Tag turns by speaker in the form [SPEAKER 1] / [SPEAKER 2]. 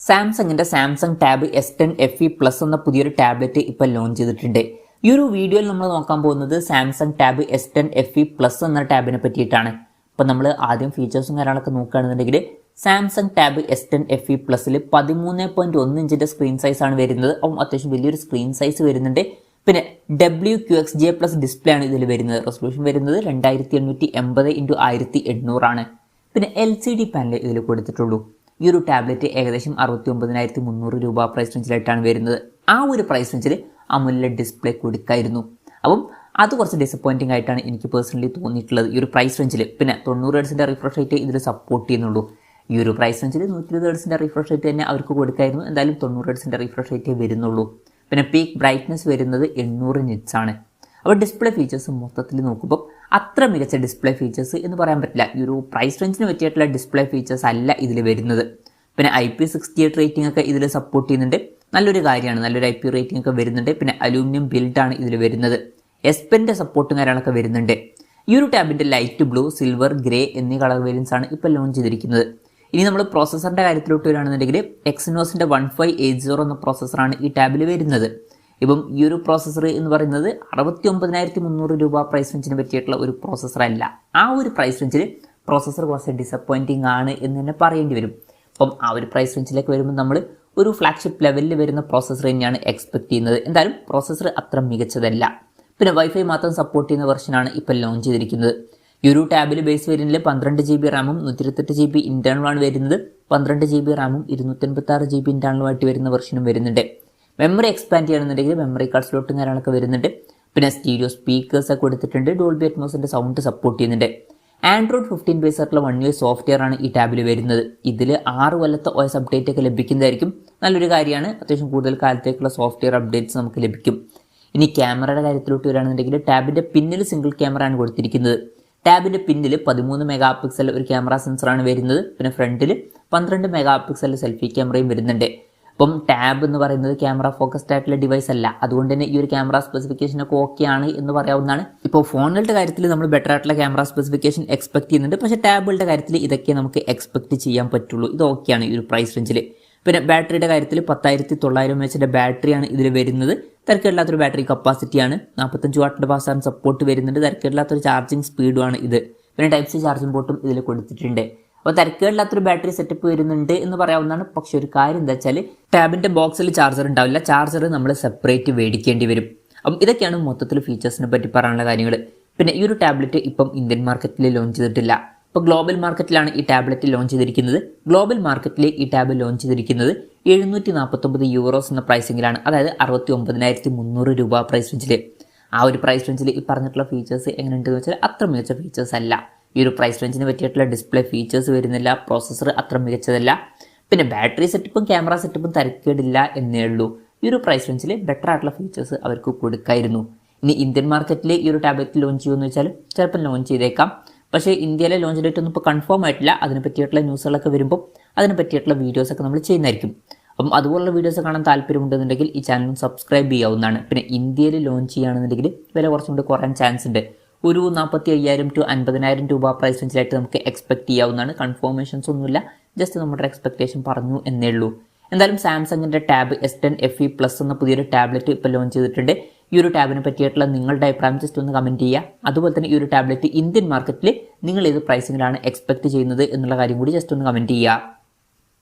[SPEAKER 1] സാംസങ്ങിന്റെ Samsung tab S10 FE plus എന്ന പുതിയൊരു ടാബ്ലറ്റ് ഇപ്പോൾ ലോഞ്ച് ചെയ്തിട്ടുണ്ട്. ഈ ഒരു വീഡിയോയിൽ നമ്മൾ നോക്കാൻ പോകുന്നത് Samsung tab S10 FE plus എന്ന ടാബിനെ പറ്റിയിട്ടാണ്. അപ്പോൾ നമ്മൾ ആദ്യം ഫീച്ചേഴ്സും കാര്യങ്ങളൊക്കെ നോക്കുകയാണെന്നുണ്ടെങ്കിൽ സാംസങ് ടാബ് S10 FE പ്ലസിൽ 13.1 ഇഞ്ചിൻ്റെ സ്ക്രീൻ സൈസാണ് വരുന്നത്. അപ്പം അത്യാവശ്യം വലിയൊരു സ്ക്രീൻ സൈസ് വരുന്നുണ്ട്. പിന്നെ WQXGA+ ഡിസ്പ്ലേ ആണ് ഇതിൽ വരുന്നത്. റെസൊല്യൂഷൻ വരുന്നത് 2880x1800 ആണ്. പിന്നെ LCD പാനൽ ഇതിൽ കൊടുത്തിട്ടുള്ളൂ. ഈ ഒരു ടാബ്ലറ്റ് ഏകദേശം 69,300 രൂപ പ്രൈസ് റേഞ്ചിലായിട്ടാണ് വരുന്നത്. ആ ഒരു പ്രൈസ് റേഞ്ചിൽ AMOLED ഡിസ്പ്ലേ കൊടുക്കായിരുന്നു. അപ്പം അത് കുറച്ച് ഡിസപ്പോയിൻറ്റിംഗ് ആയിട്ടാണ് എനിക്ക് പേഴ്സണലി തോന്നിയിട്ടുള്ളത് ഈ ഒരു പ്രൈസ് റേഞ്ചിൽ. പിന്നെ 90 ഹെർട്സിൻ്റെ റിഫ്രഷ് റേറ്റ് ഇതിൽ സപ്പോർട്ട് ചെയ്യുന്നുള്ളൂ. ഈ ഒരു പ്രൈസ് റേഞ്ചിൽ 120 ഹെർട്സിൻ്റെ റിഫ്രഷ് റേറ്റ് തന്നെ അവർക്ക് കൊടുക്കായിരുന്നു. എന്തായാലും 90 ഹെർട്സിൻ്റെ റിഫ്രഷ് റേറ്റേ വരുന്നുള്ളൂ. പിന്നെ പീക്ക് ബ്രൈറ്റ്നസ് വരുന്നത് 800 nits ആണ്. അപ്പോൾ ഡിസ്പ്ലേ ഫീച്ചേഴ്സ് മൊത്തത്തിൽ നോക്കുമ്പോൾ അത്ര മികച്ച ഡിസ്പ്ലേ ഫീച്ചേഴ്സ് എന്ന് പറയാൻ പറ്റില്ല. ഈ ഒരു പ്രൈസ് റേഞ്ചിന് പറ്റിയിട്ടുള്ള ഡിസ്പ്ലേ ഫീച്ചേഴ്സ് അല്ല ഇതിൽ വരുന്നത്. പിന്നെ IP68 റേറ്റിംഗ് ഒക്കെ ഇതിൽ സപ്പോർട്ട് ചെയ്യുന്നുണ്ട്. നല്ലൊരു കാര്യമാണ്. നല്ലൊരു IP റേറ്റിംഗ് ഒക്കെ വരുന്നുണ്ട്. പിന്നെ അലൂമിനിയം ബിൽഡാണ് ഇതിൽ വരുന്നത്. S Penന്റെ സപ്പോർട്ടും കാര്യങ്ങളൊക്കെ വരുന്നുണ്ട്. ഈ ഒരു ടാബിൻ്റെ ലൈറ്റ് ബ്ലൂ, സിൽവർ, ഗ്രേ എന്നീ കളർ വേരിയൻസ് ആണ് ഇപ്പോൾ ലോഞ്ച് ചെയ്തിരിക്കുന്നത്. ഇനി നമ്മൾ പ്രോസസ്സറിൻ്റെ കാര്യത്തിലോട്ട് വരികയാണെന്നുണ്ടെങ്കിൽ Exynosന്റെ 1580 എന്ന പ്രോസസ്സറാണ് ഈ ടാബിൽ വരുന്നത്. ഇപ്പം ഈ ഒരു പ്രോസസ്സർ എന്ന് പറയുന്നത് 69,300 രൂപ പ്രൈസ് റേഞ്ചിന് പറ്റിയിട്ടുള്ള ഒരു പ്രോസസ്സർ അല്ല. ആ ഒരു പ്രൈസ് റേഞ്ചിൽ പ്രോസസ്സർ കുറച്ച് ഡിസപ്പോയിൻറ്റിംഗ് ആണ് എന്ന് തന്നെ പറയേണ്ടി വരും. അപ്പം ആ ഒരു പ്രൈസ് റേഞ്ചിലേക്ക് വരുമ്പോൾ നമ്മൾ ഒരു ഫ്ലാഗ്ഷിപ്പ് ലെവലിൽ വരുന്ന പ്രോസസ്സർ തന്നെയാണ് എക്സ്പെക്ട് ചെയ്യുന്നത്. എന്തായാലും പ്രോസസ്സർ അത്ര മികച്ചതല്ല. പിന്നെ വൈഫൈ മാത്രം സപ്പോർട്ട് ചെയ്യുന്ന വെർഷനാണ് ഇപ്പോൾ ലോഞ്ച് ചെയ്തിരിക്കുന്നത്. ഈ ഒരു ടാബിൽ ബേസ് വേരിയൻറ്റിൽ 12 GB റാമും 128 GB ഇൻറ്റേർണലാണ് വരുന്നത്. 12 GB റാമും 256 GB ഇൻറ്റേർണലുമായിട്ട് വരുന്ന വെർഷനും വരുന്നുണ്ട്. മെമ്മറി എക്സ്പാൻഡ് ചെയ്യണമെന്നുണ്ടെങ്കിൽ മെമ്മറി കാർഡ് സ്ലോട്ടും കാര്യങ്ങളൊക്കെ വരുന്നുണ്ട്. പിന്നെ സ്റ്റീരിയോ സ്പീക്കേഴ്സ് ഒക്കെ കൊടുത്തിട്ടുണ്ട്. ഡോൾബി അറ്റ്മോസിൻ്റെ സൗണ്ട് സപ്പോർട്ട് ചെയ്യുന്നുണ്ട്. ആൻഡ്രോയിഡ് 15 ബേസ് ആയിട്ടുള്ള 1 UI സോഫ്റ്റ്വെയർ ആണ് ഈ ടാബിൽ വരുന്നത്. ഇതിൽ 6 കൊല്ലത്തെ OS അപ്ഡേറ്റ് ഒക്കെ ലഭിക്കുന്നതായിരിക്കും. നല്ലൊരു കാര്യമാണ്. അത്യാവശ്യം കൂടുതൽ കാലത്തേക്കുള്ള സോഫ്റ്റ്വെയർ അപ്ഡേറ്റ്സ് നമുക്ക് ലഭിക്കും. ഇനി ക്യാമറയുടെ കാര്യത്തിലോട്ട് വരികയാണെന്നുണ്ടെങ്കിൽ ടാബിൻ്റെ പിന്നിൽ സിംഗിൾ ക്യാമറ ആണ് കൊടുത്തിരിക്കുന്നത്. ടാബിൻ്റെ പിന്നിൽ 13 MP ഒരു ക്യാമറ സെൻസറാണ് വരുന്നത്. പിന്നെ ഫ്രണ്ടിൽ 12 MP സെൽഫി ക്യാമറയും വരുന്നുണ്ട്. അപ്പം ടാബ് എന്ന് പറയുന്നത് ക്യാമറ ഫോക്കസ്ഡ് ആയിട്ടുള്ള ഡിവൈസ് അല്ല. അതുകൊണ്ട് തന്നെ ഈ ഒരു ക്യാമറ സ്പെസിഫിക്കേഷൻ ഒക്കെ ഓക്കെ ആണ് എന്ന് പറയാവുന്നതാണ്. ഇപ്പോൾ ഫോണുകളുടെ കാര്യത്തിൽ നമ്മൾ ബെറ്റർ ആയിട്ടുള്ള ക്യാമറ സ്പെസിഫിക്കേഷൻ എക്സ്പെക്ട് ചെയ്യുന്നുണ്ട്. പക്ഷേ ടാബുകളുടെ കാര്യത്തിൽ ഇതൊക്കെ നമുക്ക് എക്സ്പെക്ട് ചെയ്യാൻ പറ്റുള്ളൂ. ഇത് ഓക്കെയാണ് ഈ ഒരു പ്രൈസ് റേഞ്ചിൽ. പിന്നെ ബാറ്ററിയുടെ കാര്യത്തിൽ 10,900 mAh ബാറ്ററിയാണ് ഇതിൽ വരുന്നത്. തിരക്കേടില്ലാത്തൊരു ബാറ്ററി കപ്പാസിറ്റിയാണ്. 45 വാട്ടിൻ്റെ ഫാസ്റ്റ് സപ്പോർട്ട് വരുന്നുണ്ട്. തിരക്കേടില്ലാത്തൊരു ചാർജിങ് സ്പീഡുമാണ് ഇത്. പിന്നെ Type-C ചാർജിംഗ് പോർട്ടും ഇതിൽ കൊടുത്തിട്ടുണ്ട്. അപ്പോൾ തിരക്കേടില്ലാത്തൊരു ബാറ്ററി സെറ്റപ്പ് വരുന്നുണ്ട് എന്ന് പറയാവുന്നതാണ്. പക്ഷേ ഒരു കാര്യം എന്താ വെച്ചാൽ ടാബിൻ്റെ ബോക്സിൽ ചാർജർ ഉണ്ടാവില്ല. ചാർജർ നമ്മൾ സെപ്പറേറ്റ് മേടിക്കേണ്ടി വരും. അപ്പം ഇതൊക്കെയാണ് മൊത്തത്തിൽ ഫീച്ചേഴ്സിനെ പറ്റി പറയാനുള്ള കാര്യങ്ങൾ. പിന്നെ ഈ ഒരു ടാബ്ലറ്റ് ഇപ്പം ഇന്ത്യൻ മാർക്കറ്റിൽ ലോഞ്ച് ചെയ്തിട്ടില്ല. ഇപ്പോൾ ഗ്ലോബൽ മാർക്കറ്റിലാണ് ഈ ടാബ്ലറ്റ് ലോഞ്ച് ചെയ്തിരിക്കുന്നത്. ഗ്ലോബൽ മാർക്കറ്റിൽ ഈ ടാബ് ലോഞ്ച് ചെയ്തിരിക്കുന്നത് 749 യൂറോസ് എന്ന പ്രൈസിങ്ങിലാണ്. അതായത് 69,300 രൂപ പ്രൈസ് റേഞ്ചിൽ. ആ ഒരു പ്രൈസ് റേഞ്ചിൽ ഈ പറഞ്ഞിട്ടുള്ള ഫീച്ചേഴ്സ് എങ്ങനെയുണ്ടെന്ന് വെച്ചാൽ അത്ര മികച്ച ഫീച്ചേഴ്സ് അല്ല. ഈ ഒരു പ്രൈസ് റേഞ്ചിന് പറ്റിയിട്ടുള്ള ഡിസ്പ്ലേ ഫീച്ചേഴ്സ് വരുന്നില്ല. പ്രോസസ്സർ അത്ര മികച്ചതല്ല. പിന്നെ ബാറ്ററി സെറ്റപ്പും ക്യാമറ സെറ്റപ്പും തിരക്കേടില്ല എന്നേ ഉള്ളൂ. ഈ ഒരു പ്രൈസ് റേഞ്ചിൽ ബെറ്റർ ആയിട്ടുള്ള ഫീച്ചേഴ്സ് അവർക്ക് കൊടുക്കായിരുന്നു. ഇനി ഇന്ത്യൻ മാർക്കറ്റിൽ ഈ ഒരു ടാബ്ലറ്റ് ലോഞ്ച് ചെയ്യുമെന്ന് വെച്ചാൽ ചിലപ്പോൾ ലോഞ്ച് ചെയ്തേക്കാം. പക്ഷേ ഇന്ത്യയിലെ ലോഞ്ച് ഡേറ്റ് ഒന്നും ഇപ്പോൾ കൺഫേം ആയിട്ടില്ല. അതിനെ പറ്റിയിട്ടുള്ള ന്യൂസുകളൊക്കെ വരുമ്പോൾ അതിനെ പറ്റിയിട്ടുള്ള വീഡിയോസൊക്കെ നമ്മൾ ചെയ്യുന്നതായിരിക്കും. അപ്പം അതുപോലുള്ള വീഡിയോസ് കാണാൻ താല്പര്യമുണ്ടെന്നുണ്ടെങ്കിൽ ഈ ചാനൽ സബ്സ്ക്രൈബ് ചെയ്യാവുന്നതാണ്. പിന്നെ ഇന്ത്യയിൽ ലോഞ്ച് ചെയ്യുകയാണെന്നുണ്ടെങ്കിൽ വില കുറച്ചും കൂടി കുറയാൻ ചാൻസ് ഉണ്ട്. ഒരു 45,000 to 50,000 രൂപ പ്രൈസ് റേഞ്ചിലായിട്ട് നമുക്ക് എക്സ്പെക്ട് ചെയ്യാവുന്നതാണ്. കൺഫർമേഷൻസ് ഒന്നുമില്ല. ജസ്റ്റ് നമ്മുടെ എക്സ്പെക്ടേഷൻ പറഞ്ഞു എന്നേ ഉള്ളൂ. എന്തായാലും സാംസങ്ങിൻ്റെ ടാബ് S10 FE പ്ലസ് എന്ന പുതിയൊരു ടാബ്ലറ്റ് ഇപ്പോൾ ലോഞ്ച് ചെയ്തിട്ടുണ്ട്. ഈ ഒരു ടാബിനെ പറ്റിയിട്ടുള്ള നിങ്ങളുടെ അഭിപ്രായം ജസ്റ്റ് ഒന്ന് കമൻറ്റ് ചെയ്യുക. അതുപോലെ തന്നെ ഈ ഒരു ടാബ്ലറ്റ് ഇന്ത്യൻ മാർക്കറ്റിൽ നിങ്ങൾ ഏത് പ്രൈസിങ്ങിലാണ് എക്സ്പെക്ട് ചെയ്യുന്നത് എന്നുള്ള കാര്യം കൂടി ജസ്റ്റ് ഒന്ന് കമൻറ്റ് ചെയ്യുക.